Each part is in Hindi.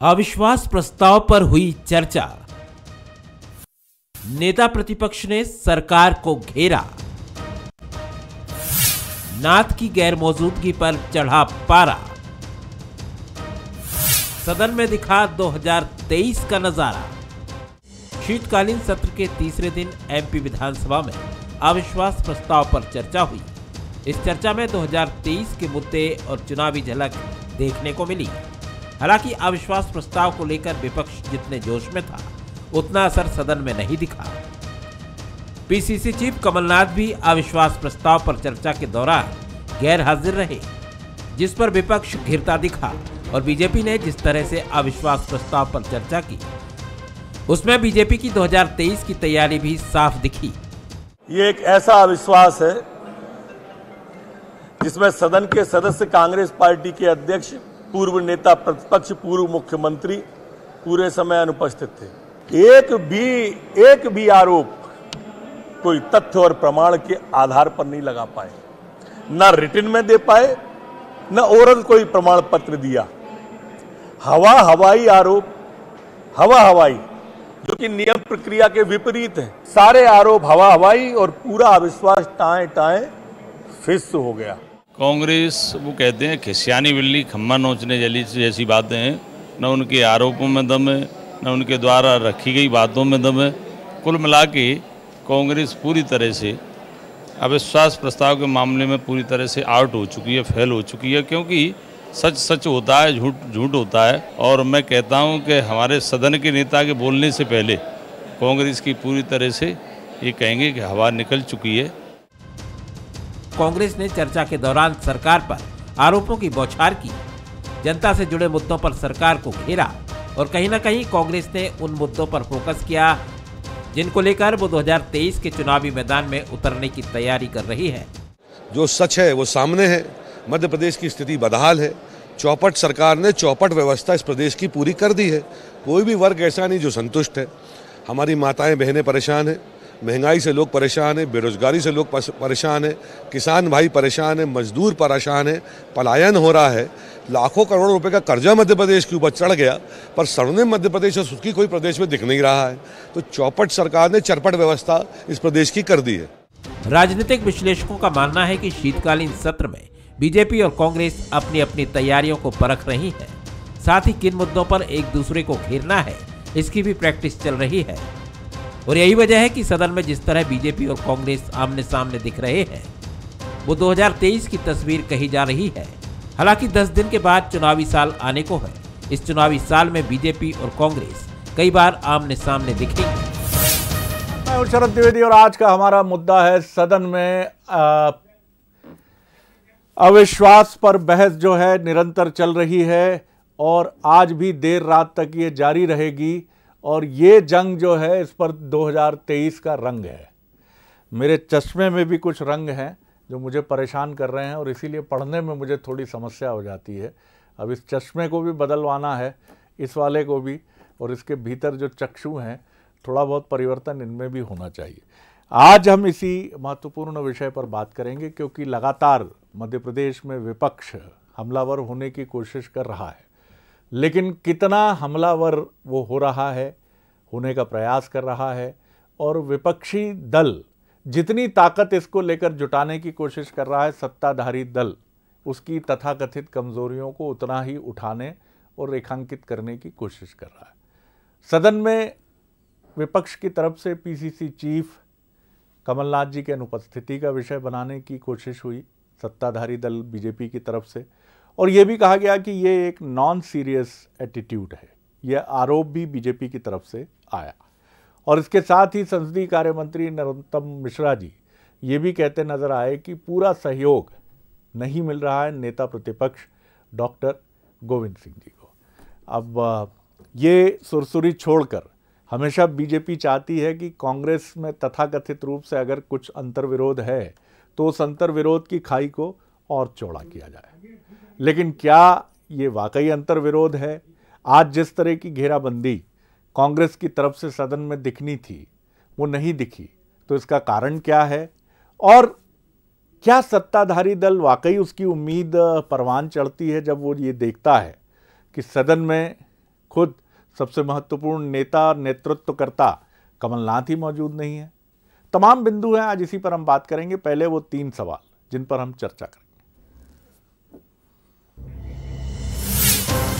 अविश्वास प्रस्ताव पर हुई चर्चा। नेता प्रतिपक्ष ने सरकार को घेरा। नाथ की गैर मौजूदगी पर चढ़ा पारा। सदन में दिखा 2023 का नजारा। शीतकालीन सत्र के तीसरे दिन एमपी विधानसभा में अविश्वास प्रस्ताव पर चर्चा हुई। इस चर्चा में 2023 के मुद्दे और चुनावी झलक देखने को मिली। हालांकि अविश्वास प्रस्ताव को लेकर विपक्ष जितने जोश में था, उतना असर सदन में नहीं दिखा। पीसीसी चीफ कमलनाथ भी अविश्वास प्रस्ताव पर चर्चा के दौरान गैर हाजिर रहे, जिस पर विपक्ष घिरता दिखा। और बीजेपी ने जिस तरह से अविश्वास प्रस्ताव पर चर्चा की, उसमें बीजेपी की 2023 की तैयारी भी साफ दिखी। ये एक ऐसा अविश्वास है जिसमें सदन के सदस्य, कांग्रेस पार्टी के अध्यक्ष, पूर्व नेता प्रतिपक्ष, पूर्व मुख्यमंत्री पूरे समय अनुपस्थित थे। एक भी आरोप कोई तथ्य और प्रमाण के आधार पर नहीं लगा पाए, न रिटन में दे पाए, न ओरल कोई प्रमाण पत्र दिया। हवाई आरोप, हवाई, जो कि नियम प्रक्रिया के विपरीत है। सारे आरोप हवाई और पूरा अविश्वास टाएं फिस हो गया। कांग्रेस, वो कहते हैं खिसियानी बिल्ली खम्मा नोचने जैसी बातें हैं। न उनके आरोपों में दम है, न उनके द्वारा रखी गई बातों में दम है। कुल मिला के कांग्रेस पूरी तरह से अविश्वास प्रस्ताव के मामले में पूरी तरह से आउट हो चुकी है, फेल हो चुकी है। क्योंकि सच सच होता है, झूठ झूठ होता है। और मैं कहता हूं कि हमारे सदन के नेता के बोलने से पहले कांग्रेस की पूरी तरह से ये कहेंगे कि हवा निकल चुकी है। कांग्रेस ने चर्चा के दौरान सरकार पर आरोपों की बौछार की, जनता से जुड़े मुद्दों पर सरकार को घेरा और कहीं न कहीं कांग्रेस ने उन मुद्दों पर फोकस किया जिनको लेकर वो 2023 के चुनावी मैदान में उतरने की तैयारी कर रही है। जो सच है वो सामने है। मध्य प्रदेश की स्थिति बदहाल है। चौपट सरकार ने चौपट व्यवस्था इस प्रदेश की पूरी कर दी है। कोई भी वर्ग ऐसा नहीं जो संतुष्ट है। हमारी माताएं बहनें परेशान हैं, महंगाई से लोग परेशान हैं, बेरोजगारी से लोग परेशान हैं, किसान भाई परेशान हैं, मजदूर परेशान हैं, पलायन हो रहा है। लाखों करोड़ों रुपए का कर्जा मध्य प्रदेश के ऊपर चढ़ गया, पर स्वर्णिम मध्य प्रदेश और सुखी कोई प्रदेश में दिख नहीं रहा है। तो चौपट सरकार ने चरपट व्यवस्था इस प्रदेश की कर दी है। राजनीतिक विश्लेषकों का मानना है कि शीतकालीन सत्र में बीजेपी और कांग्रेस अपनी अपनी तैयारियों को परख रही है। साथ ही किन मुद्दों पर एक दूसरे को घेरना है, इसकी भी प्रैक्टिस चल रही है। और यही वजह है कि सदन में जिस तरह बीजेपी और कांग्रेस आमने सामने दिख रहे हैं, वो 2023 की तस्वीर कही जा रही है। हालांकि 10 दिन के बाद चुनावी साल आने को है। इस चुनावी साल में बीजेपी और कांग्रेस कई बार आमने सामने दिखेंगे। मैं हूं शरद द्विवेदी और आज का हमारा मुद्दा है सदन में अविश्वास पर बहस जो है निरंतर चल रही है और आज भी देर रात तक ये जारी रहेगी। और ये जंग जो है, इस पर 2023 का रंग है। मेरे चश्मे में भी कुछ रंग हैं जो मुझे परेशान कर रहे हैं और इसीलिए पढ़ने में मुझे थोड़ी समस्या हो जाती है। अब इस चश्मे को भी बदलवाना है, इस वाले को भी, और इसके भीतर जो चक्षु हैं, थोड़ा बहुत परिवर्तन इनमें भी होना चाहिए। आज हम इसी महत्वपूर्ण विषय पर बात करेंगे क्योंकि लगातार मध्य प्रदेश में विपक्ष हमलावर होने की कोशिश कर रहा है। लेकिन कितना हमलावर वो हो रहा है, होने का प्रयास कर रहा है, और विपक्षी दल जितनी ताकत इसको लेकर जुटाने की कोशिश कर रहा है, सत्ताधारी दल उसकी तथाकथित कमजोरियों को उतना ही उठाने और रेखांकित करने की कोशिश कर रहा है। सदन में विपक्ष की तरफ से पीसीसी चीफ कमलनाथ जी के अनुपस्थिति का विषय बनाने की कोशिश हुई सत्ताधारी दल बीजेपी की तरफ से, और ये भी कहा गया कि ये एक नॉन सीरियस एटीट्यूड है। यह आरोप भी बीजेपी की तरफ से आया। और इसके साथ ही संसदीय कार्य मंत्री नरोत्तम मिश्रा जी ये भी कहते नजर आए कि पूरा सहयोग नहीं मिल रहा है नेता प्रतिपक्ष डॉक्टर गोविंद सिंह जी को। अब ये सुरसुरी छोड़कर हमेशा बीजेपी चाहती है कि कांग्रेस में तथाकथित रूप से अगर कुछ अंतर्विरोध है तो उस अंतर्विरोध की खाई को और चौड़ा किया जाए। लेकिन क्या ये वाकई अंतर्विरोध है? आज जिस तरह की घेराबंदी कांग्रेस की तरफ से सदन में दिखनी थी वो नहीं दिखी, तो इसका कारण क्या है? और क्या सत्ताधारी दल वाकई उसकी उम्मीद परवान चढ़ती है जब वो ये देखता है कि सदन में खुद सबसे महत्वपूर्ण नेता, नेतृत्वकर्ता कमलनाथ ही मौजूद नहीं है। तमाम बिंदु हैं, आज इसी पर हम बात करेंगे। पहले वो 3 सवाल जिन पर हम चर्चा करेंगे।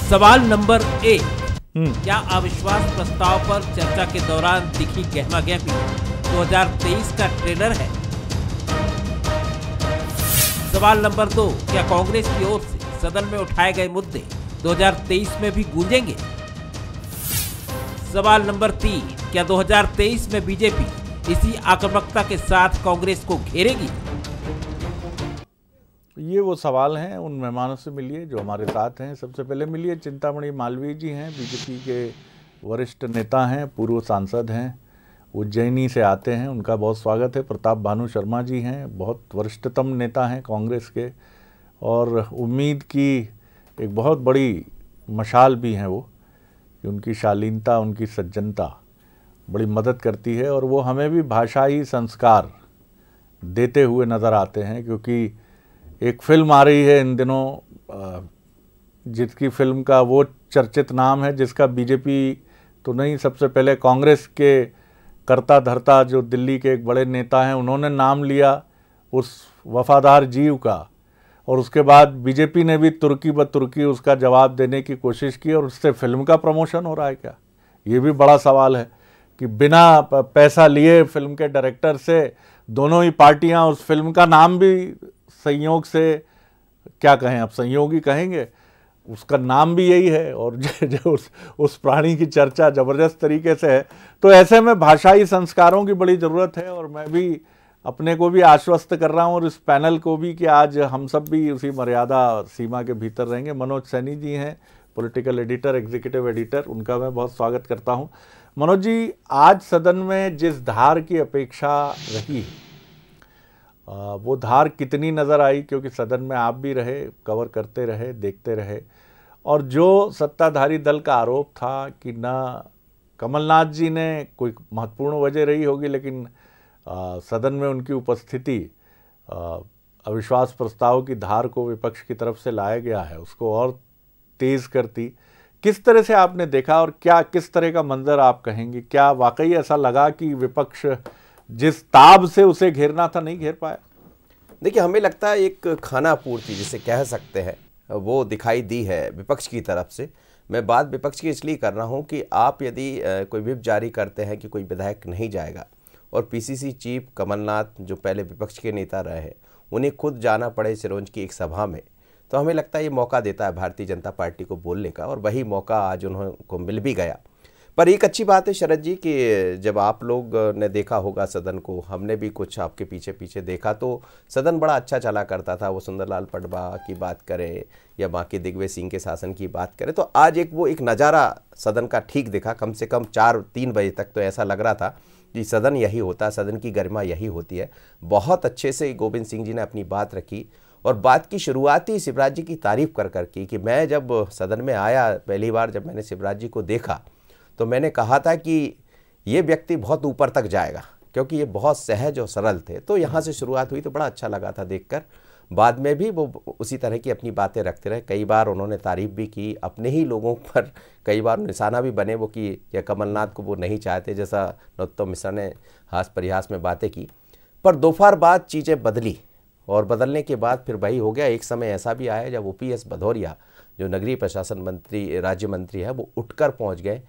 सवाल नंबर 1, क्या अविश्वास प्रस्ताव पर चर्चा के दौरान दिखी गहमागहमी 2023 का ट्रेलर है? सवाल नंबर 2, क्या कांग्रेस की ओर से सदन में उठाए गए मुद्दे 2023 में भी गूंजेंगे? सवाल नंबर 3, क्या 2023 में बीजेपी इसी आक्रामकता के साथ कांग्रेस को घेरेगी? ये वो सवाल हैं। उन मेहमानों से मिलिए जो हमारे साथ हैं। सबसे पहले मिलिए, चिंतामणि मालवीय जी हैं, बीजेपी के वरिष्ठ नेता हैं, पूर्व सांसद हैं, उज्जैनी से आते हैं, उनका बहुत स्वागत है। प्रताप भानु शर्मा जी हैं, बहुत वरिष्ठतम नेता हैं कांग्रेस के, और उम्मीद की एक बहुत बड़ी मशाल भी हैं वो, कि उनकी शालीनता, उनकी सज्जनता बड़ी मदद करती है, और वो हमें भी भाषाई संस्कार देते हुए नज़र आते हैं। क्योंकि एक फिल्म आ रही है इन दिनों, जिसकी फिल्म का वो चर्चित नाम है, जिसका बीजेपी तो नहीं, सबसे पहले कांग्रेस के कर्ता धर्ता जो दिल्ली के एक बड़े नेता हैं, उन्होंने नाम लिया उस वफादार जीव का, और उसके बाद बीजेपी ने भी तुर्की ब तुर्की उसका जवाब देने की कोशिश की, और उससे फिल्म का प्रमोशन हो रहा है क्या? ये भी बड़ा सवाल है कि बिना पैसा लिए फिल्म के डायरेक्टर से दोनों ही पार्टियां उस फिल्म का नाम भी संयोग से, क्या कहें, अब संयोग ही कहेंगे, उसका नाम भी यही है, और जो उस प्राणी की चर्चा ज़बरदस्त तरीके से है। तो ऐसे में भाषाई संस्कारों की बड़ी ज़रूरत है, और मैं भी अपने को भी आश्वस्त कर रहा हूँ, और इस पैनल को भी, कि आज हम सब भी उसी मर्यादा सीमा के भीतर रहेंगे। मनोज सैनी जी हैं, पॉलिटिकल एडिटर, एग्जीक्यूटिव एडिटर, उनका मैं बहुत स्वागत करता हूँ। मनोज जी, आज सदन में जिस धार की अपेक्षा रही वो धार कितनी नज़र आई? क्योंकि सदन में आप भी रहे, कवर करते रहे, देखते रहे, और जो सत्ताधारी दल का आरोप था कि ना कमलनाथ जी ने, कोई महत्वपूर्ण वजह रही होगी, लेकिन सदन में उनकी उपस्थिति अविश्वास प्रस्ताव की धार को विपक्ष की तरफ से लाया गया है, उसको और तेज़ करती। किस तरह से आपने देखा, और क्या किस तरह का मंजर आप कहेंगे? क्या वाकई ऐसा लगा कि विपक्ष जिस ताब से उसे घेरना था नहीं घेर पाया? देखिए, हमें लगता है एक खाना पूर्ति जिसे कह सकते हैं वो दिखाई दी है विपक्ष की तरफ से। मैं बात विपक्ष की इसलिए कर रहा हूं कि आप यदि कोई व्हिप जारी करते हैं कि कोई विधायक नहीं जाएगा, और पीसीसी चीफ कमलनाथ जो पहले विपक्ष के नेता रहे हैं, उन्हें खुद जाना पड़े सिरोंज की एक सभा में, तो हमें लगता है ये मौका देता है भारतीय जनता पार्टी को बोलने का, और वही मौका आज उनको मिल भी गया। पर एक अच्छी बात है शरद जी कि जब आप लोग ने देखा होगा सदन को, हमने भी कुछ आपके पीछे पीछे देखा, तो सदन बड़ा अच्छा चला करता था। वो सुंदरलाल पटवा की बात करें या बाकी दिग्विजय सिंह के शासन की बात करें, तो आज एक नज़ारा सदन का ठीक दिखा। कम से कम 4-3 बजे तक तो ऐसा लग रहा था कि सदन यही होता है, सदन की गरिमा यही होती है। बहुत अच्छे से गोविंद सिंह जी ने अपनी बात रखी, और बात की शुरुआत ही शिवराज जी की तारीफ कर की कि मैं जब सदन में आया पहली बार, जब मैंने शिवराज जी को देखा, तो मैंने कहा था कि ये व्यक्ति बहुत ऊपर तक जाएगा, क्योंकि ये बहुत सहज और सरल थे। तो यहाँ से शुरुआत हुई, तो बड़ा अच्छा लगा था देखकर। बाद में भी वो उसी तरह की अपनी बातें रखते रहे। कई बार उन्होंने तारीफ भी की, अपने ही लोगों पर कई बार निशाना भी बने वो कि या कमलनाथ को वो नहीं चाहते, जैसा नरोत्तम मिश्रा ने हास परिहास में बातें की। पर दोपहर बाद चीज़ें बदली, और बदलने के बाद फिर वही हो गया। एक समय ऐसा भी आया जब OPS भदौरिया जो नगरीय प्रशासन मंत्री, राज्य मंत्री है, वो उठकर पहुँच गए।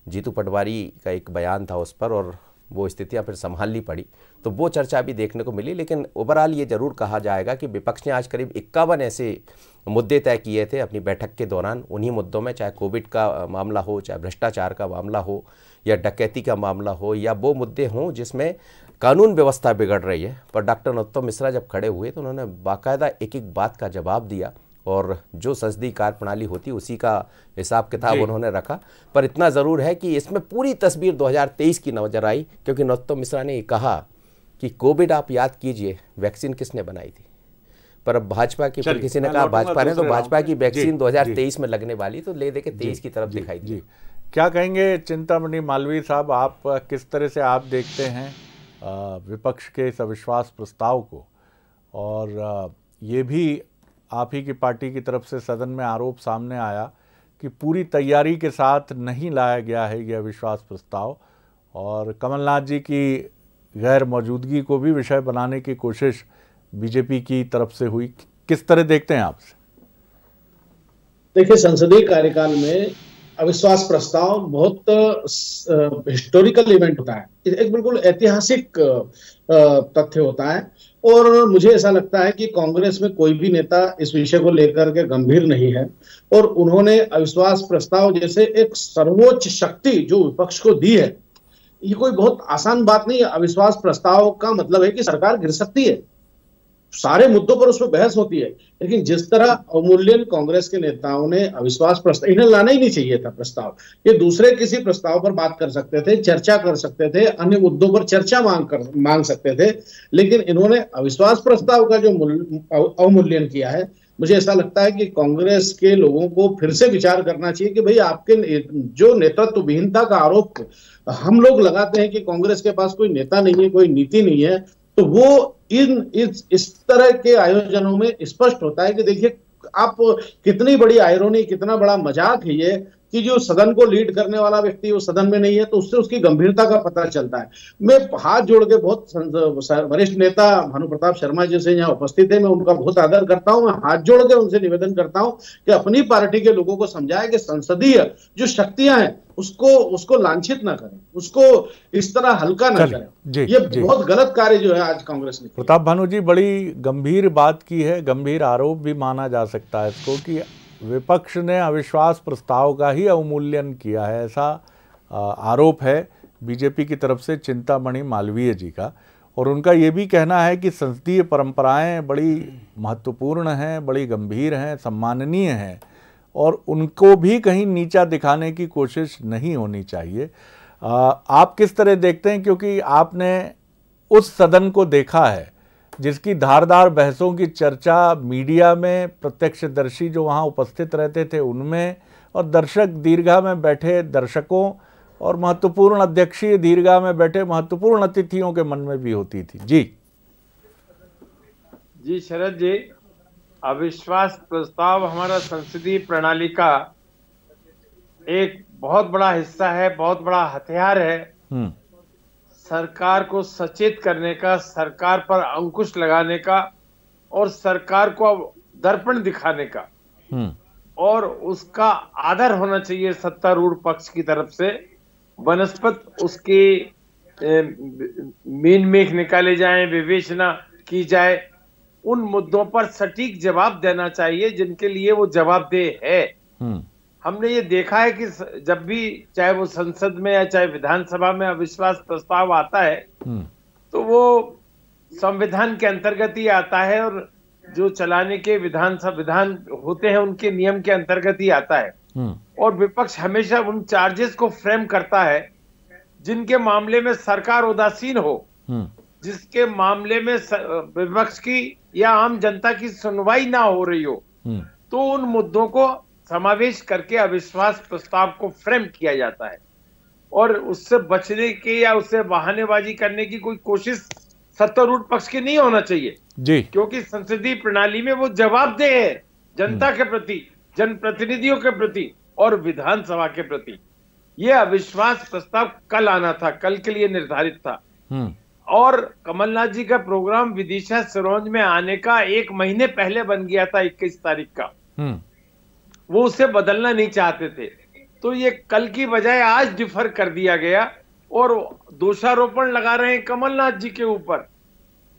जीतू पटवारी का एक बयान था उस पर, और वो स्थितियां फिर संभालनी पड़ी, तो वो चर्चा भी देखने को मिली। लेकिन ओवरऑल ये जरूर कहा जाएगा कि विपक्ष ने आज करीब 51 ऐसे मुद्दे तय किए थे अपनी बैठक के दौरान। उन्हीं मुद्दों में, चाहे कोविड का मामला हो, चाहे भ्रष्टाचार का मामला हो, या डकैती का मामला हो, या वो मुद्दे हों जिसमें कानून व्यवस्था बिगड़ रही है। पर डॉक्टर नरोत्तम मिश्रा जब खड़े हुए तो उन्होंने बाकायदा एक एक बात का जवाब दिया, और जो संसदीय कार्य प्रणाली होती उसी का हिसाब किताब उन्होंने रखा। पर इतना ज़रूर है कि इसमें पूरी तस्वीर 2023 की नजर आई, क्योंकि नरोत्तम मिश्रा ने कहा कि कोविड आप याद कीजिए, वैक्सीन किसने बनाई थी, पर अब भाजपा की, फिर किसी ने कहा भाजपा ने, तो भाजपा की वैक्सीन 2023 में लगने वाली, तो ले दे के 23 की तरफ दिखाई दी। क्या कहेंगे चिंतामणि मालवीय साहब, आप किस तरह से आप देखते हैं विपक्ष के इस अविश्वास प्रस्ताव को? और ये भी आप ही की पार्टी की तरफ से सदन में आरोप सामने आया कि पूरी तैयारी के साथ नहीं लाया गया है यह अविश्वास प्रस्ताव और कमलनाथ जी की गैर मौजूदगी को भी विषय बनाने की कोशिश बीजेपी की तरफ से हुई। किस तरह देखते हैं आप? देखिए, संसदीय कार्यकाल में अविश्वास प्रस्ताव बहुत हिस्टोरिकल इवेंट होता है, एक बिल्कुल ऐतिहासिक तथ्य होता है। और मुझे ऐसा लगता है कि कांग्रेस में कोई भी नेता इस विषय को लेकर के गंभीर नहीं है और उन्होंने अविश्वास प्रस्ताव जैसे एक सर्वोच्च शक्ति जो विपक्ष को दी है, ये कोई बहुत आसान बात नहीं है। अविश्वास प्रस्ताव का मतलब है कि सरकार गिर सकती है, सारे मुद्दों पर उसमें बहस होती है, लेकिन जिस तरह अवमूल्यन कांग्रेस के नेताओं ने अविश्वास प्रस्ताव, इन्हें लाना ही नहीं चाहिए था प्रस्ताव, ये दूसरे किसी प्रस्ताव पर बात कर सकते थे, चर्चा कर सकते थे, अन्य मुद्दों पर चर्चा मांग सकते थे, लेकिन इन्होंने अविश्वास प्रस्ताव का जो अवमूल्यन किया है, मुझे ऐसा लगता है कि कांग्रेस के लोगों को फिर से विचार करना चाहिए कि भाई आपके जो नेतृत्व विहीनता का आरोप हम लोग लगाते हैं कि कांग्रेस के पास कोई नेता नहीं है, कोई नीति नहीं है, तो वो इस तरह के आयोजनों में स्पष्ट होता है कि देखिए आप कितनी बड़ी आयरोनी, कितना बड़ा मजाक है ये कि जो सदन को लीड करने वाला व्यक्ति वो सदन में नहीं है, तो उससे उसकी गंभीरता का पता चलता है। मैं हाथ जोड़ के बहुत वरिष्ठ नेता भानु प्रताप शर्मा जैसे यहाँ उपस्थित है, मैं उनका बहुत आदर करता हूं, मैं हाथ जोड़ के उनसे निवेदन करता हूं कि अपनी पार्टी के लोगों को समझाएं कि संसदीय जो शक्तियां हैं उसको लांछित ना करें, उसको इस तरह हल्का ना करें। ये बहुत गलत कार्य जो है आज कांग्रेस ने। प्रताप भानु जी, बड़ी गंभीर बात की है, गंभीर आरोप भी माना जा सकता है इसको कि विपक्ष ने अविश्वास प्रस्ताव का ही अवमूल्यन किया है, ऐसा आरोप है बीजेपी की तरफ से चिंतामणि मालवीय जी का। और उनका ये भी कहना है कि संसदीय परंपराएं बड़ी महत्वपूर्ण हैं, बड़ी गंभीर हैं, सम्माननीय हैं और उनको भी कहीं नीचा दिखाने की कोशिश नहीं होनी चाहिए। आप किस तरह देखते हैं, क्योंकि आपने उस सदन को देखा है जिसकी धारदार बहसों की चर्चा मीडिया में प्रत्यक्षदर्शी जो वहाँ उपस्थित रहते थे उनमें और दर्शक दीर्घा में बैठे दर्शकों और महत्वपूर्ण अध्यक्षीय दीर्घा में बैठे महत्वपूर्ण अतिथियों के मन में भी होती थी। जी शरद जी, अविश्वास प्रस्ताव हमारा संसदीय प्रणाली का एक बहुत बड़ा हिस्सा है, बहुत बड़ा हथियार है सरकार को सचेत करने का, सरकार पर अंकुश लगाने का और सरकार को दर्पण दिखाने का। और उसका आदर होना चाहिए सत्तारूढ़ पक्ष की तरफ से, बनस्पत उसके मीन मेख निकाले जाएं, विवेचना की जाए, उन मुद्दों पर सटीक जवाब देना चाहिए जिनके लिए वो जवाबदेह है। हमने ये देखा है कि जब भी चाहे वो संसद में या चाहे विधानसभा में अविश्वास प्रस्ताव आता है तो वो संविधान के अंतर्गत ही आता है और जो चलाने के विधान होते हैं उनके नियम के अंतर्गत ही आता है। और विपक्ष हमेशा उन चार्जेस को फ्रेम करता है जिनके मामले में सरकार उदासीन हो, जिसके मामले में विपक्ष की या आम जनता की सुनवाई ना हो रही हो, तो उन मुद्दों को समावेश करके अविश्वास प्रस्ताव को फ्रेम किया जाता है और उससे बचने के या उससे बहानेबाजी करने की कोई कोशिश सत्तारूढ़ पक्ष की नहीं होना चाहिए जी, क्योंकि संसदीय प्रणाली में वो जवाबदेह है जनता के प्रति, जनप्रतिनिधियों के प्रति और विधानसभा के प्रति। ये अविश्वास प्रस्ताव कल आना था, कल के लिए निर्धारित था और कमलनाथ जी का प्रोग्राम विदिशा सिरोंज में आने का 1 महीने पहले बन गया था, 21 तारीख का। वो उसे बदलना नहीं चाहते थे, तो ये कल की बजाय आज डिफर कर दिया गया और दोषारोपण लगा रहे हैं कमलनाथ जी के ऊपर।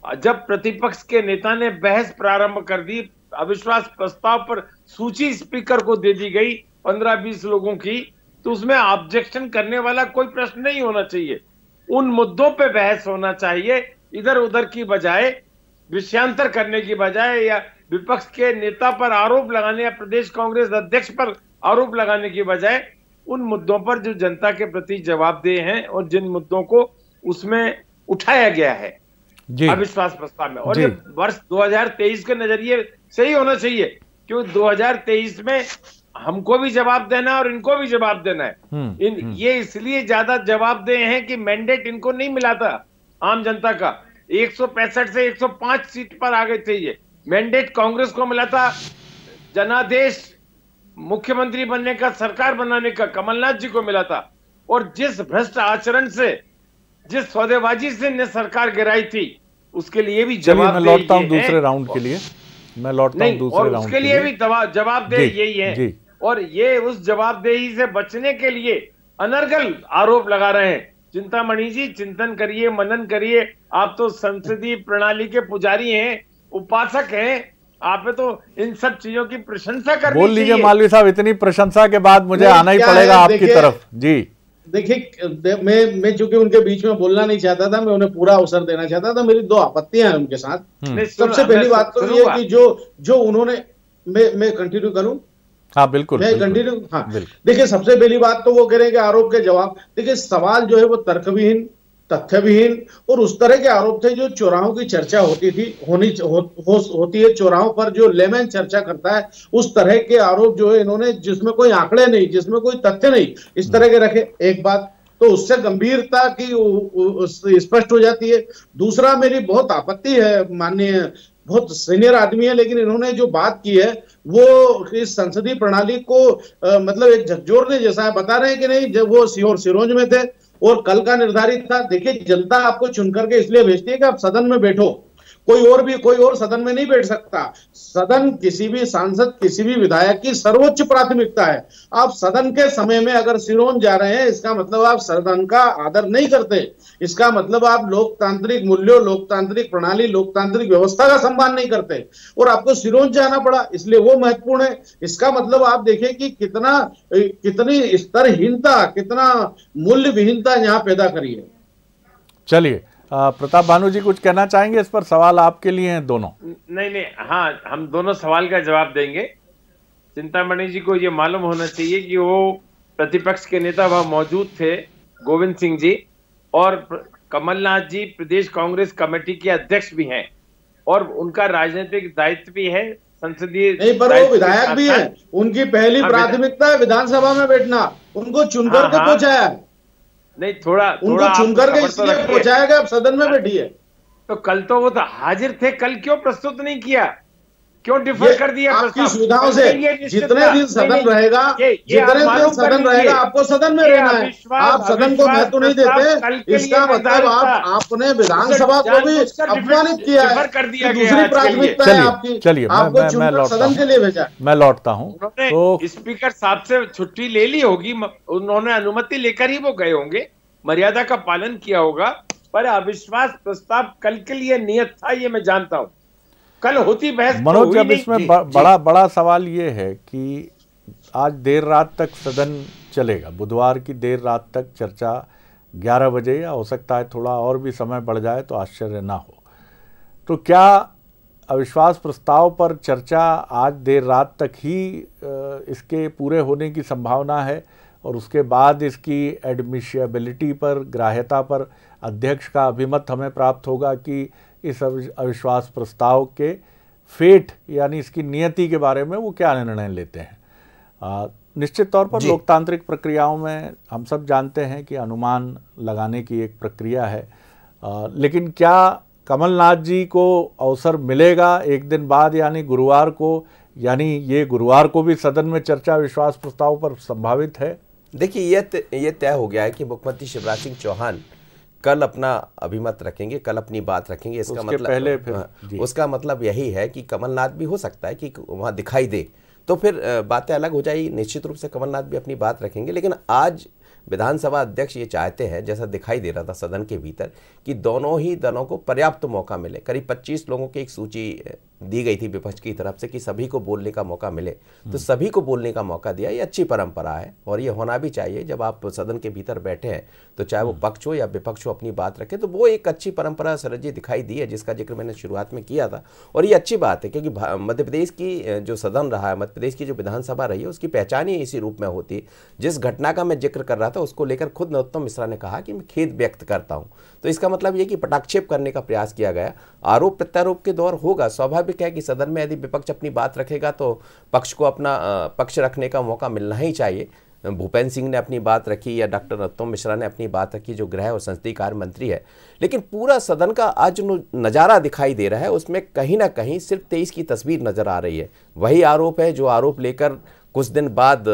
जब प्रतिपक्ष के नेता ने बहस प्रारंभ कर दी, अविश्वास प्रस्ताव पर सूची स्पीकर को दे दी गई 15-20 लोगों की, तो उसमें ऑब्जेक्शन करने वाला कोई प्रश्न नहीं होना चाहिए। उन मुद्दों पे बहस होना चाहिए, इधर उधर की बजाय, विषयांतर करने की बजाय या विपक्ष के नेता पर आरोप लगाने या प्रदेश कांग्रेस अध्यक्ष पर आरोप लगाने की बजाय उन मुद्दों पर जो जनता के प्रति जवाबदेह हैं और जिन मुद्दों को उसमें उठाया गया है अविश्वास प्रस्ताव में, और ये वर्ष 2023 के नजरिए से ही होना चाहिए क्योंकि 2023 में हमको भी जवाब देना है और इनको भी जवाब देना है। ये इसलिए ज्यादा जवाबदेह हैं कि मैंडेट इनको नहीं मिला था आम जनता का, 165 से 105 सीट पर आ गए थे। ये मैंडेट कांग्रेस को मिला था जनादेश मुख्यमंत्री बनने का, सरकार बनाने का कमलनाथ जी को मिला था, और जिस भ्रष्ट आचरण से, जिस सौदेबाजी से ने सरकार गिराई थी, उसके लिए भी जवाब मैं लौटता हूं दूसरे राउंड के लिए, मैं लौटता हूं दूसरे राउंड उसके लिए भी जवाबदेह यही है। और ये उस जवाबदेही से बचने के लिए अनर्गल आरोप लगा रहे हैं। चिंतामणि जी, चिंतन करिए, मनन करिए। आप तो संसदीय प्रणाली के पुजारी हैं, उपासक हैं, आप तो इन सब चीजों की प्रशंसा करनी बोल लीजिए चाहिए। मालवीय साहब, इतनी प्रशंसा के बाद मुझे आना ही पड़ेगा आपकी तरफ। जी देखिए, मैं चूंकि उनके बीच में बोलना नहीं चाहता था, मैं उन्हें पूरा अवसर देना चाहता था। मेरी दो आपत्तियां हैं उनके साथ। सबसे पहली बात तो ये कि जो उन्होंने, मैं कंटिन्यू करूं? हाँ बिल्कुल, मैं कंटिन्यू। हाँ देखिए, सबसे पहली बात तो वो कह रहे हैं कि आरोप के जवाब। देखिए, सवाल जो है वो तर्कविहीन, तथ्यविहीन और उस तरह के आरोप थे जो चौराहों की चर्चा होती थी, होती है चौराहों पर, जो लेमैन चर्चा करता है, उस तरह के आरोप जो है इन्होंने, जिसमें कोई आंकड़े नहीं, जिसमें कोई तथ्य नहीं, इस तरह के रखे। एक बात तो उससे गंभीरता की स्पष्ट हो जाती है। दूसरा, मेरी बहुत आपत्ति है, माननीय बहुत सीनियर आदमी है, लेकिन इन्होंने जो बात की है वो इस संसदीय प्रणाली को मतलब एक झकझोरने जैसा है। बता रहे हैं कि नहीं, जब वो सीहोर सिरोंज में थे और कल का निर्धारित था। देखिए, जनता आपको चुन करके इसलिए भेजती है कि आप सदन में बैठो, कोई और सदन में नहीं बैठ सकता। सदन किसी भी सांसद, किसी भी विधायक की सर्वोच्च प्राथमिकता है। आप सदन के समय में अगर सिरोंज जा रहे हैं, इसका मतलब आप सदन का आदर नहीं करते, इसका मतलब आप लोकतांत्रिक मूल्यों, लोकतांत्रिक प्रणाली, लोकतांत्रिक व्यवस्था का सम्मान नहीं करते, और आपको सिरोंज जाना पड़ा, इसलिए वो महत्वपूर्ण है। इसका मतलब आप देखिए कि कितनी स्तरहीनता, कितना मूल्य विहीनता यहाँ पैदा करी है। चलिए, प्रताप भानु जी कुछ कहना चाहेंगे इस पर? सवाल आपके लिए हैं दोनों। नहीं, हाँ, हम दोनों सवाल का जवाब देंगे। चिंतामणि जी को ये मालूम होना चाहिए कि वो प्रतिपक्ष के नेता वहां मौजूद थे, गोविंद सिंह जी, और कमलनाथ जी प्रदेश कांग्रेस कमेटी के अध्यक्ष भी हैं, और उनका राजनीतिक दायित्व भी है, संसदीय नहीं, पर वो विधायक भी है। उनकी पहली प्राथमिकता है विधानसभा में बैठना, उनको चुनकर के पहुंचाया। नहीं, थोड़ा उनको चुनकर के इसलिए पहुंचाएगा, आप सदन में बैठिए। तो कल तो वो तो हाजिर थे, कल क्यों प्रस्तुत नहीं किया, क्यों डिफर कर दिया? आपकी सुविधाओं से जितने दिन सदन रहेगा, आपको सदन में रहना है। आप सदन को महत्व नहीं देते, इसका मतलब आपने विधानसभा को भी अपमानित किया है। दूसरी प्राथमिकता है आपकी। चलिए, आपको चुनकर सदन के लिए भेजा। मैं लौटता हूँ। तो स्पीकर साहब से छुट्टी ले ली होगी, उन्होंने अनुमति लेकर ही वो गए होंगे, मर्यादा का पालन किया होगा, पर अविश्वास प्रस्ताव कल के लिए नियत था, ये मैं जानता हूँ। कल होती बहस मनोज, अब इसमें बड़ा सवाल ये है कि आज देर रात तक सदन चलेगा, बुधवार की देर रात तक चर्चा 11 बजे, या हो सकता है थोड़ा और भी समय बढ़ जाए तो आश्चर्य ना हो। तो क्या अविश्वास प्रस्ताव पर चर्चा आज देर रात तक ही इसके पूरे होने की संभावना है, और उसके बाद इसकी एडमिशिबिलिटी पर, ग्राह्यता पर अध्यक्ष का अभिमत हमें प्राप्त होगा कि इस अविश्वास प्रस्ताव के फेट यानी इसकी नियति के बारे में वो क्या निर्णय लेते हैं? निश्चित तौर पर लोकतांत्रिक प्रक्रियाओं में हम सब जानते हैं कि अनुमान लगाने की एक प्रक्रिया है, लेकिन क्या कमलनाथ जी को अवसर मिलेगा एक दिन बाद, यानी गुरुवार को, यानी ये गुरुवार को भी सदन में चर्चा विश्वास प्रस्ताव पर संभावित है? देखिए, ये तय हो गया है कि मुख्यमंत्री शिवराज सिंह चौहान कल अपना अभिमत रखेंगे, कल अपनी बात रखेंगे। इसका मतलब पहले फिर उसका मतलब यही है कि कमलनाथ भी हो सकता है कि वहां दिखाई दे, तो फिर बातें अलग हो जाएगी। निश्चित रूप से कमलनाथ भी अपनी बात रखेंगे, लेकिन आज विधानसभा अध्यक्ष ये चाहते हैं, जैसा दिखाई दे रहा था सदन के भीतर, कि दोनों ही दलों को पर्याप्त मौका मिले। करीब 25 लोगों की एक सूची दी गई थी विपक्ष की तरफ से कि सभी को बोलने का मौका मिले, तो सभी को बोलने का मौका दिया। ये अच्छी परंपरा है और ये होना भी चाहिए। जब आप सदन के भीतर बैठे हैं तो चाहे वो पक्ष हो या विपक्ष हो, अपनी बात रखें, तो वो एक अच्छी परंपरा सरज जी दिखाई दी है, जिसका जिक्र मैंने शुरुआत में किया था। और ये अच्छी बात है, क्योंकि मध्य प्रदेश की जो सदन रहा है, मध्य प्रदेश की जो विधानसभा रही है, उसकी पहचान ही इसी रूप में होती है। जिस घटना का मैं जिक्र कर रहा था, उसको लेकर खुद नरोत्तम मिश्रा ने कहा कि मैं खेद व्यक्त करता हूं। तो इसका मतलब ये कि पटाक्षेप करने का प्रयास किया गया। आरोप प्रत्यारोप के दौर होगा, स्वाभाविक है कि सदन में यदि विपक्ष अपनी बात रखेगा तो पक्ष को अपना पक्ष रखने का मौका मिलना ही चाहिए। भूपेंद्र सिंह ने अपनी बात रखी या डॉक्टर नरोत्तम मिश्रा ने अपनी बात रखी, जो गृह और संसदीय कार्य मंत्री है, लेकिन पूरा सदन का आज जो नज़ारा दिखाई दे रहा है, उसमें कहीं ना कहीं सिर्फ 23 की तस्वीर नजर आ रही है। वही आरोप है जो आरोप लेकर कुछ दिन बाद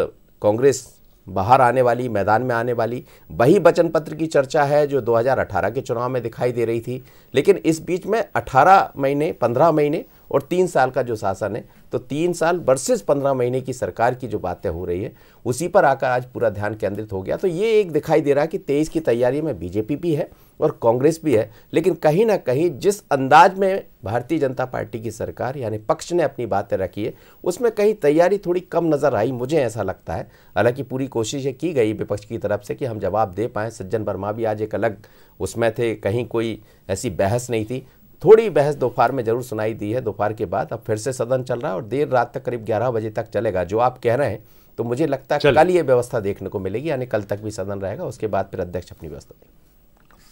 कांग्रेस बाहर आने वाली, मैदान में आने वाली, वही वचन पत्र की चर्चा है जो 2018 के चुनाव में दिखाई दे रही थी। लेकिन इस बीच में 18 महीने, 15 महीने और 3 साल का जो शासन है, तो 3 साल वर्सेस 15 महीने की सरकार की जो बातें हो रही है उसी पर आकर आज पूरा ध्यान केंद्रित हो गया। तो ये एक दिखाई दे रहा है कि 23 की तैयारी में बीजेपी भी है और कांग्रेस भी है, लेकिन कहीं ना कहीं जिस अंदाज में भारतीय जनता पार्टी की सरकार यानी पक्ष ने अपनी बातें रखी है उसमें कहीं तैयारी थोड़ी कम नजर आई, मुझे ऐसा लगता है। हालांकि पूरी कोशिश ये की गई विपक्ष की तरफ से कि हम जवाब दे पाएँ। सज्जन वर्मा भी आज एक अलग उसमें थे, कहीं कोई ऐसी बहस नहीं थी। थोड़ी बहस दोपहर में जरूर सुनाई दी है, दोपहर के बाद अब फिर से सदन चल रहा है और देर रात तक करीब 11 बजे तक चलेगा। जो आप कह रहे हैं तो मुझे लगता है कल ये व्यवस्था देखने को मिलेगी, यानी कल तक भी सदन रहेगा, उसके बाद फिर अध्यक्ष अपनी व्यवस्था देंगे।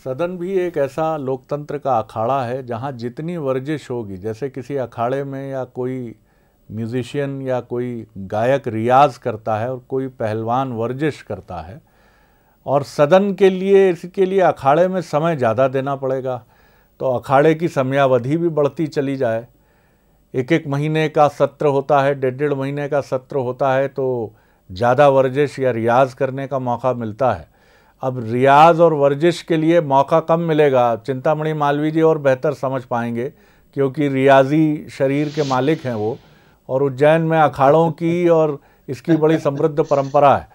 सदन भी एक ऐसा लोकतंत्र का अखाड़ा है जहां जितनी वर्जिश होगी, जैसे किसी अखाड़े में या कोई म्यूजिशियन या कोई गायक रियाज करता है और कोई पहलवान वर्जिश करता है, और सदन के लिए इसके लिए अखाड़े में समय ज़्यादा देना पड़ेगा, तो अखाड़े की समयावधि भी बढ़ती चली जाए। एक महीने का सत्र होता है, 1.5 महीने का सत्र होता है, तो ज़्यादा वर्जिश या रियाज करने का मौका मिलता है। अब रियाज और वर्जिश के लिए मौका कम मिलेगा। चिंतामणि मालवीय जी और बेहतर समझ पाएंगे क्योंकि रियाजी शरीर के मालिक हैं वो, और उज्जैन में अखाड़ों की और इसकी बड़ी समृद्ध परंपरा है।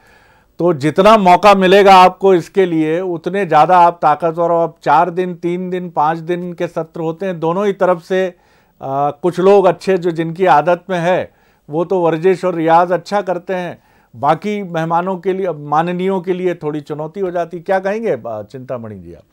तो जितना मौका मिलेगा आपको इसके लिए उतने ज़्यादा आप ताकतवर। और अब 4 दिन, 3 दिन, 5 दिन के सत्र होते हैं दोनों ही तरफ से। कुछ लोग अच्छे जो जिनकी आदत में है वो तो वर्जिश और रियाज अच्छा करते हैं, बाकी मेहमानों के लिए, माननीयों के लिए थोड़ी चुनौती हो जाती। क्या कहेंगे चिंतामणि जी आप?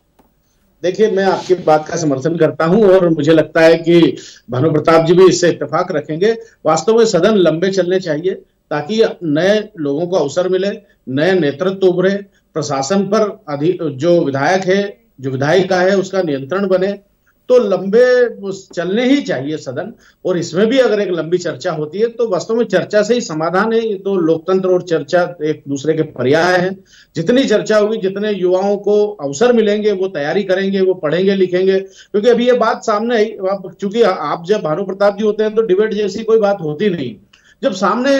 देखिए, मैं आपकी बात का समर्थन करता हूं और मुझे लगता है कि भानु प्रताप जी भी इससे इत्तेफाक रखेंगे। वास्तव में सदन लंबे चलने चाहिए ताकि नए लोगों को अवसर मिले, नए नेतृत्व उभरे, प्रशासन पर जो विधायक है, जो विधायिका है उसका नियंत्रण बने। तो लंबे चलने ही चाहिए सदन। और इसमें भी अगर एक लंबी चर्चा होती है तो वास्तव में चर्चा से ही समाधान है। ये तो लोकतंत्र और चर्चा एक दूसरे के पर्याय हैं। जितनी चर्चा होगी, जितने युवाओं को अवसर मिलेंगे वो तैयारी करेंगे, वो पढ़ेंगे, लिखेंगे। क्योंकि अभी ये बात सामने आई, चूंकि आप जब भानु प्रताप जी होते हैं तो डिबेट जैसी कोई बात होती नहीं। जब सामने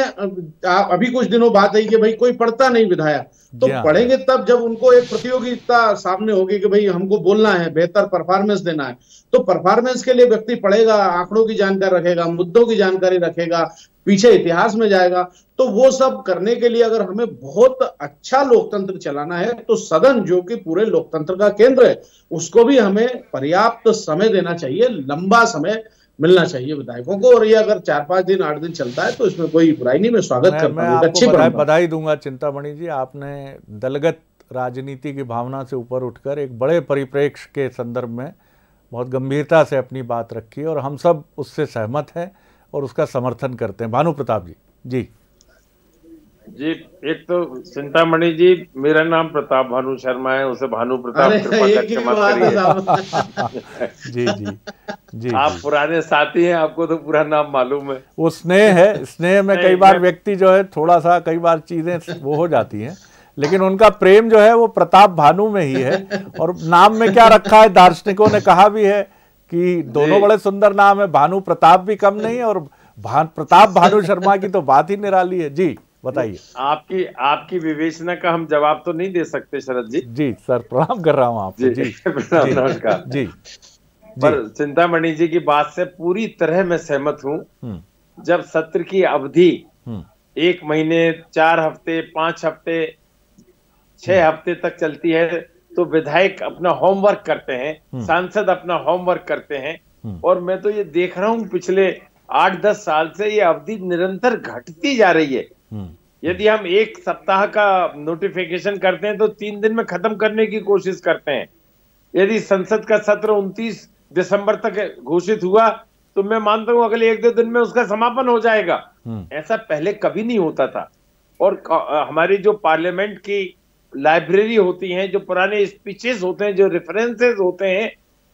अभी कुछ दिनों बात आई कि भाई कोई पढ़ता नहीं विधायक, तो पढ़ेंगे तब जब उनको एक प्रतियोगिता सामने होगी कि भाई हमको बोलना है, बेहतर परफॉर्मेंस देना है। तो परफॉर्मेंस के लिए व्यक्ति पढ़ेगा, आंकड़ों की जानकारी रखेगा, मुद्दों की जानकारी रखेगा, पीछे इतिहास में जाएगा। तो वो सब करने के लिए अगर हमें बहुत अच्छा लोकतंत्र चलाना है तो सदन, जो कि पूरे लोकतंत्र का केंद्र है, उसको भी हमें पर्याप्त समय देना चाहिए, लंबा समय मिलना चाहिए विधायकों को। और ये अगर 4-5 दिन 8 दिन चलता है तो इसमें कोई बुराई नहीं, मैं स्वागत करता हूं। अच्छी बधाई दूंगा चिंतामणि जी, आपने दलगत राजनीति की भावना से ऊपर उठकर एक बड़े परिप्रेक्ष्य के संदर्भ में बहुत गंभीरता से अपनी बात रखी और हम सब उससे सहमत हैं और उसका समर्थन करते हैं। भानु प्रताप जी। जी जी, एक तो चिंतामणि जी, मेरा नाम प्रताप भानु शर्मा है, उसे भानु प्रताप कृपा करके मत करिए। जी जी जी, आप पुराने साथी हैं, आपको तो पूरा नाम मालूम है। वो स्नेह है, स्नेह में कई बार व्यक्ति जो है थोड़ा सा, कई बार चीजें वो हो जाती हैं, लेकिन उनका प्रेम जो है वो प्रताप भानु में ही है। और नाम में क्या रखा है, दार्शनिकों ने कहा भी है कि दोनों बड़े सुंदर नाम है, भानु प्रताप भी कम नहीं और प्रताप भानु शर्मा की तो बात ही निराली है। जी बताइए। आपकी विवेचना का हम जवाब तो नहीं दे सकते शरद जी। जी सर, प्रणाम कर रहा हूँ आपको। जी नमस्कार जी। पर चिंतामणि जी की बात से पूरी तरह मैं सहमत हूँ। जब सत्र की अवधि 1 महीने, 4 हफ्ते, 5 हफ्ते, 6 हफ्ते तक चलती है तो विधायक अपना होमवर्क करते हैं, सांसद अपना होमवर्क करते हैं। और मैं तो ये देख रहा हूँ पिछले 8-10 साल से ये अवधि निरंतर घटती जा रही है। यदि हम 1 सप्ताह का नोटिफिकेशन करते हैं तो 3 दिन में खत्म करने की कोशिश करते हैं। यदि संसद का सत्र 29 दिसंबर तक घोषित हुआ तो मैं मानता हूं अगले 1-2 दिन में उसका समापन हो जाएगा। ऐसा पहले कभी नहीं होता था। और हमारी जो पार्लियामेंट की लाइब्रेरी होती है, जो पुराने स्पीचेस होते हैं, जो रेफरेंसेस होते हैं,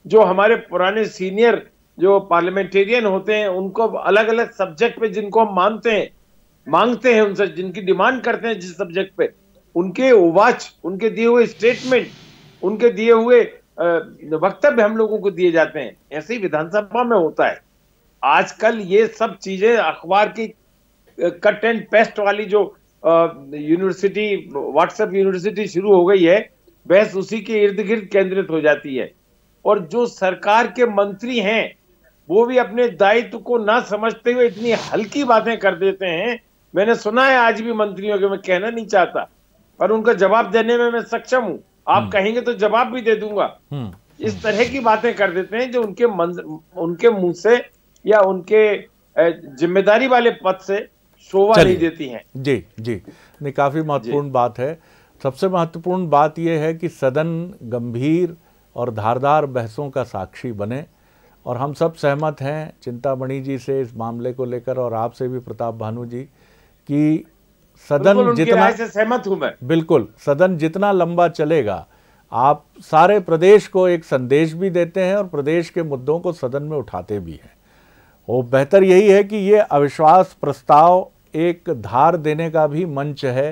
जो हमारे पुराने सीनियर जो पार्लियामेंटेरियन होते हैं, उनको अलग अलग सब्जेक्ट पे जिनको हम मांगते हैं उनसे, जिनकी डिमांड करते हैं जिस सब्जेक्ट पे, उनके वाच, उनके दिए हुए स्टेटमेंट, उनके दिए हुए वक्तव्य हम लोगों को दिए जाते हैं। ऐसे ही विधानसभा में होता है। आजकल ये सब चीजें अखबार की कट एंड पेस्ट वाली जो यूनिवर्सिटी, व्हाट्सएप यूनिवर्सिटी शुरू हो गई है, बहस उसी के इर्द गिर्द केंद्रित हो जाती है। और जो सरकार के मंत्री हैं वो भी अपने दायित्व को ना समझते हुए इतनी हल्की बातें कर देते हैं। मैंने सुना है आज भी मंत्रियों के, मैं कहना नहीं चाहता, पर उनका जवाब देने में मैं सक्षम हूं। आप कहेंगे तो जवाब भी दे दूंगा। इस तरह की बातें कर देते हैं जो उनके मुंह से या उनके जिम्मेदारी वाले पद से शोभा नहीं देती हैं। जी जी, नहीं, काफी महत्वपूर्ण बात है। सबसे महत्वपूर्ण बात यह है कि सदन गंभीर और धारदार बहसों का साक्षी बने, और हम सब सहमत हैं चिंतामणि जी से इस मामले को लेकर, और आपसे भी प्रताप भानु जी, कि सदन जितना से सहमत हूं मैं, बिल्कुल, सदन जितना लंबा चलेगा आप सारे प्रदेश को एक संदेश भी देते हैं और प्रदेश के मुद्दों को सदन में उठाते भी हैं। वो बेहतर यही है कि ये अविश्वास प्रस्ताव एक धार देने का भी मंच है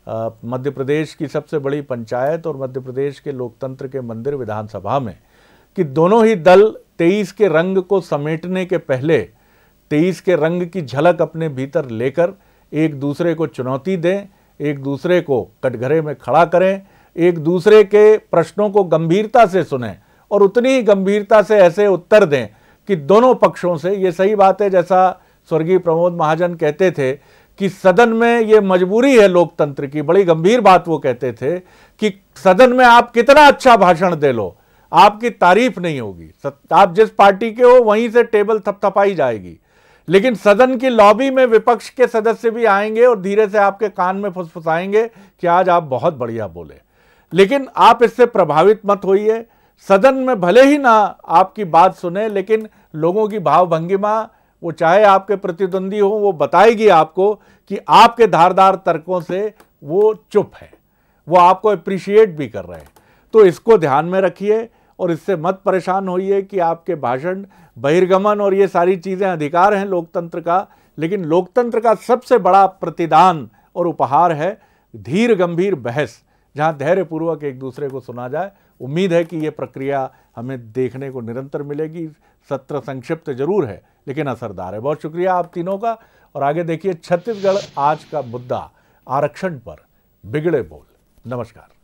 मध्य प्रदेश की सबसे बड़ी पंचायत और मध्य प्रदेश के लोकतंत्र के मंदिर विधानसभा में, कि दोनों ही दल 23 के रंग को समेटने के पहले 23 के रंग की झलक अपने भीतर लेकर एक दूसरे को चुनौती दें, एक दूसरे को कटघरे में खड़ा करें, एक दूसरे के प्रश्नों को गंभीरता से सुनें और उतनी ही गंभीरता से ऐसे उत्तर दें कि दोनों पक्षों से, ये सही बात है जैसा स्वर्गीय प्रमोद महाजन कहते थे कि सदन में ये मजबूरी है लोकतंत्र की, बड़ी गंभीर बात वो कहते थे कि सदन में आप कितना अच्छा भाषण दे लो, आपकी तारीफ नहीं होगी, आप जिस पार्टी के हो वहीं से टेबल थपथपाई जाएगी, लेकिन सदन की लॉबी में विपक्ष के सदस्य भी आएंगे और धीरे से आपके कान में फुसफुसाएंगे कि आज आप बहुत बढ़िया बोले। लेकिन आप इससे प्रभावित मत होइए, सदन में भले ही ना आपकी बात सुने, लेकिन लोगों की भाव भंगिमा, वो चाहे आपके प्रतिद्वंदी हो, वो बताएगी आपको कि आपके धारदार तर्कों से वो चुप है, वो आपको अप्रिशिएट भी कर रहे हैं। तो इसको ध्यान में रखिए और इससे मत परेशान होइए कि आपके भाषण, बहिर्गमन और ये सारी चीज़ें अधिकार हैं लोकतंत्र का, लेकिन लोकतंत्र का सबसे बड़ा प्रतिदान और उपहार है धीर गंभीर बहस, जहां धैर्यपूर्वक एक दूसरे को सुना जाए। उम्मीद है कि ये प्रक्रिया हमें देखने को निरंतर मिलेगी। सत्र संक्षिप्त जरूर है लेकिन असरदार है। बहुत शुक्रिया आप तीनों का। और आगे देखिए छत्तीसगढ़ आज का मुद्दा आरक्षण पर बिगड़े बोल। नमस्कार।